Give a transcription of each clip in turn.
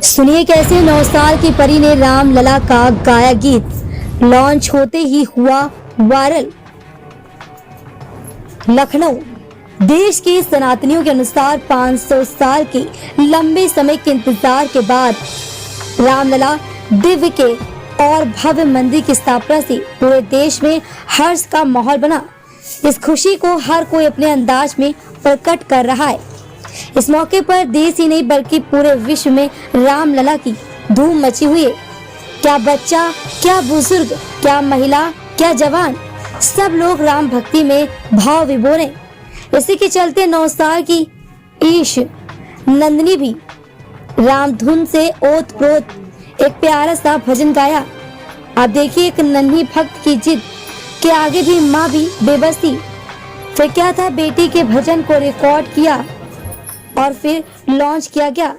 सुनिए कैसे 9 साल की परी ने राम लला का गाया गीत लॉन्च होते ही हुआ वायरल। लखनऊ देश के सनातनियों के अनुसार 500 साल के लंबे समय के इंतजार के बाद रामलला दिव्य के और भव्य मंदिर की स्थापना से पूरे देश में हर्ष का माहौल बना। इस खुशी को हर कोई अपने अंदाज में प्रकट कर रहा है। इस मौके पर देश ही नहीं बल्कि पूरे विश्व में रामलला की धूम मची हुई है। क्या बच्चा, क्या बुजुर्ग, क्या महिला, क्या जवान, सब लोग राम भक्ति में भाव विभोर हैं। इसी के चलते 9 साल की ईश नंदनी भी राम धुन से ओत प्रोत एक प्यारा सा भजन गाया। आप देखिए, एक नन्ही भक्त की जिद के आगे भी माँ भी बेबस थी। फिर क्या था, बेटी के भजन को रिकॉर्ड किया और फिर लॉन्च किया गया,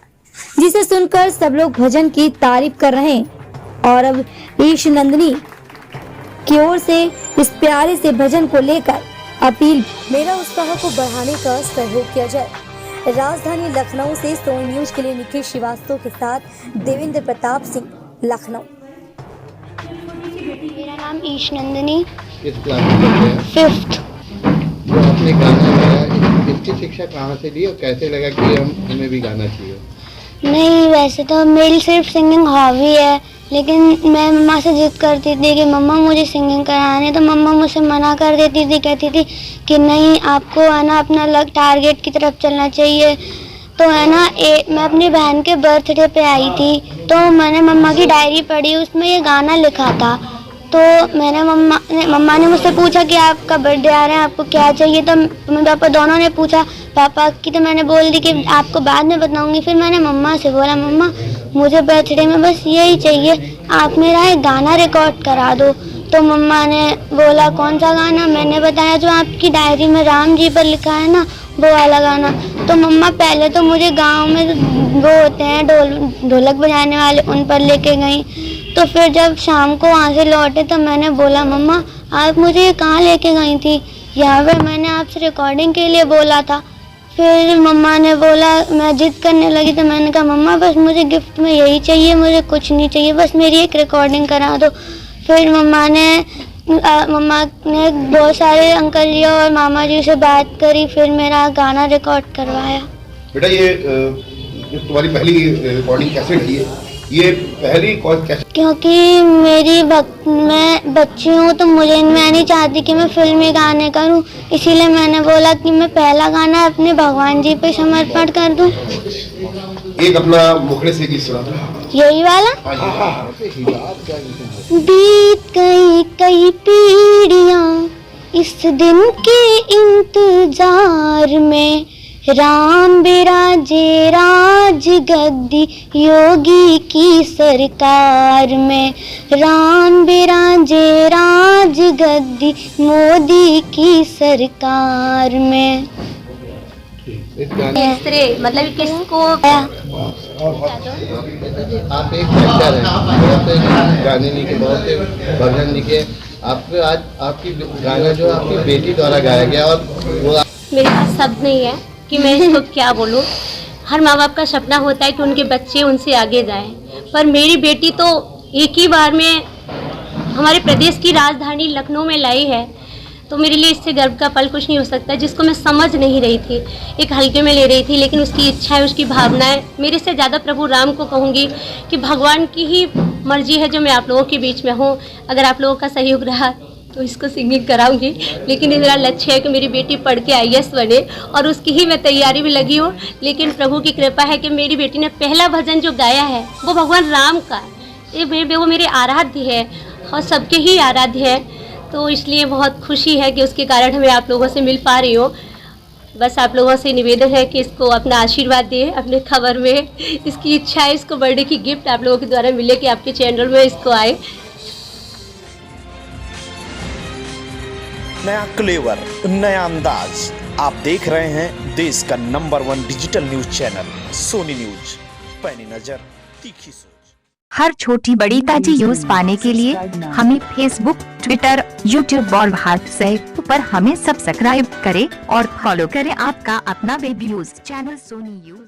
जिसे सुनकर सब लोग भजन की तारीफ कर रहे हैं। और अब ईश नंदनी की ओर से इस प्यारे से भजन को लेकर अपील, मेरा उत्साह को बढ़ाने का सहयोग किया जाए। राजधानी लखनऊ से सोनी न्यूज के लिए निखिल श्रीवास्तव के साथ देवेंद्र प्रताप सिंह, लखनऊ। मेरा नाम ईश नंदनी, किस क्लास में पढ़ते हैं? 5th। जो आपने गाना गाया, इसकी शिक्षा कहाँ से ली और कैसे लगा कि हमें भी गाना चाहिए? नहीं, वैसे तो मेरी सिर्फ सिंगिंग हॉबी है, लेकिन मैं मम्मा से जिद करती थी कि मम्मा मुझे सिंगिंग कराने, तो मम्मा मुझसे मना कर देती थी, कहती थी कि नहीं, आपको है ना अपना अलग टारगेट की तरफ चलना चाहिए। तो है ना, मैं अपनी बहन के बर्थडे पे आई थी, तो मैंने मम्मा की डायरी पढ़ी, उसमें ये गाना लिखा था। तो मैंने मम्मा ने मुझसे पूछा कि आपका बर्थडे आ रहा है, आपको क्या चाहिए। तो मम्मी पापा दोनों ने पूछा पापा की, तो मैंने बोल दी कि आपको बाद में बताऊंगी। फिर मैंने मम्मा से बोला, मम्मा मुझे बर्थडे में बस यही चाहिए, आप मेरा एक गाना रिकॉर्ड करा दो। तो मम्मा ने बोला कौन सा गाना? मैंने बताया जो आपकी डायरी में राम जी पर लिखा है ना, वो वाला गाना। तो मम्मा पहले तो मुझे गाँव में वो होते हैं ढोलक बजाने वाले, उन पर लेके गई। तो फिर जब शाम को वहाँ से लौटे तो मैंने बोला, मम्मा आप मुझे कहाँ लेके गई थी? यहाँ पे मैंने आपसे रिकॉर्डिंग के लिए बोला था। फिर मम्मा ने बोला, मैं जिद करने लगी, तो मैंने कहा मम्मा बस मुझे गिफ्ट में यही चाहिए, मुझे कुछ नहीं चाहिए, बस मेरी एक रिकॉर्डिंग करा दो। फिर मम्मा ने बहुत सारे अंकल जी और मामा जी से बात करी, फिर मेरा गाना रिकॉर्ड करवाया। बेटा, ये तुम्हारी पहली रिकॉर्डिंग कैसे रही है? ये पहली कौन कैसे? क्योंकि मैं बच्ची हूँ, तो मैं नहीं चाहती कि मैं फिल्मी गाने करूँ, इसीलिए मैंने बोला कि मैं पहला गाना अपने भगवान जी पे समर्पण कर दूँ। एक अपना मुखड़े से गीत सुना दो। यही वाला? बीत गई कई पीढ़ियाँ इस दिन के इंतजार में, राम बिराजे राज गद्दी योगी की सरकार में, राम बिराजे राज गद्दी मोदी की सरकार में। तीसरे मतलब किसको? आप एक एक्टर हैं, गाने लिखे, बहुत से भजन लिखे, आपको आज आपकी गाना जो आपकी बेटी द्वारा गाया गया, और वो मेरे पास शब्द नहीं है कि मैं इसको क्या बोलूं। हर माँ बाप का सपना होता है कि उनके बच्चे उनसे आगे जाएं, पर मेरी बेटी तो एक ही बार में हमारे प्रदेश की राजधानी लखनऊ में लाई है, तो मेरे लिए इससे गर्व का पल कुछ नहीं हो सकता। जिसको मैं समझ नहीं रही थी, एक हल्के में ले रही थी, लेकिन उसकी इच्छाएं, उसकी भावनाएं, मेरे से ज़्यादा प्रभु राम को कहूँगी कि भगवान की ही मर्जी है जो मैं आप लोगों के बीच में हूँ। अगर आप लोगों का सहयोग रहा तो इसको सिंगिंग कराऊंगी, लेकिन मेरा लक्ष्य है कि मेरी बेटी पढ़ के IAS बने, और उसकी ही मैं तैयारी में लगी हूँ। लेकिन प्रभु की कृपा है कि मेरी बेटी ने पहला भजन जो गाया है वो भगवान राम का है। वो मेरे आराध्य है और सबके ही आराध्य है, तो इसलिए बहुत खुशी है कि उसके कारण मैं आप लोगों से मिल पा रही हूँ। बस आप लोगों से निवेदन है कि इसको अपना आशीर्वाद दें अपने खबर में। इसकी इच्छा है इसको बर्थडे की गिफ्ट आप लोगों के द्वारा मिले कि आपके चैनल में इसको आए। नया क्लेवर, नया अंदाज, आप देख रहे हैं देश का number 1 digital news channel Soni news. पैनी नजर, तीखी सोच। हर छोटी बड़ी ताजी न्यूज पाने के लिए हमें फेसबुक, ट्विटर, यूट्यूब और व्हाट्सएप पर हमें सब्सक्राइब करें और फॉलो करें आपका अपना web news channel Soni news.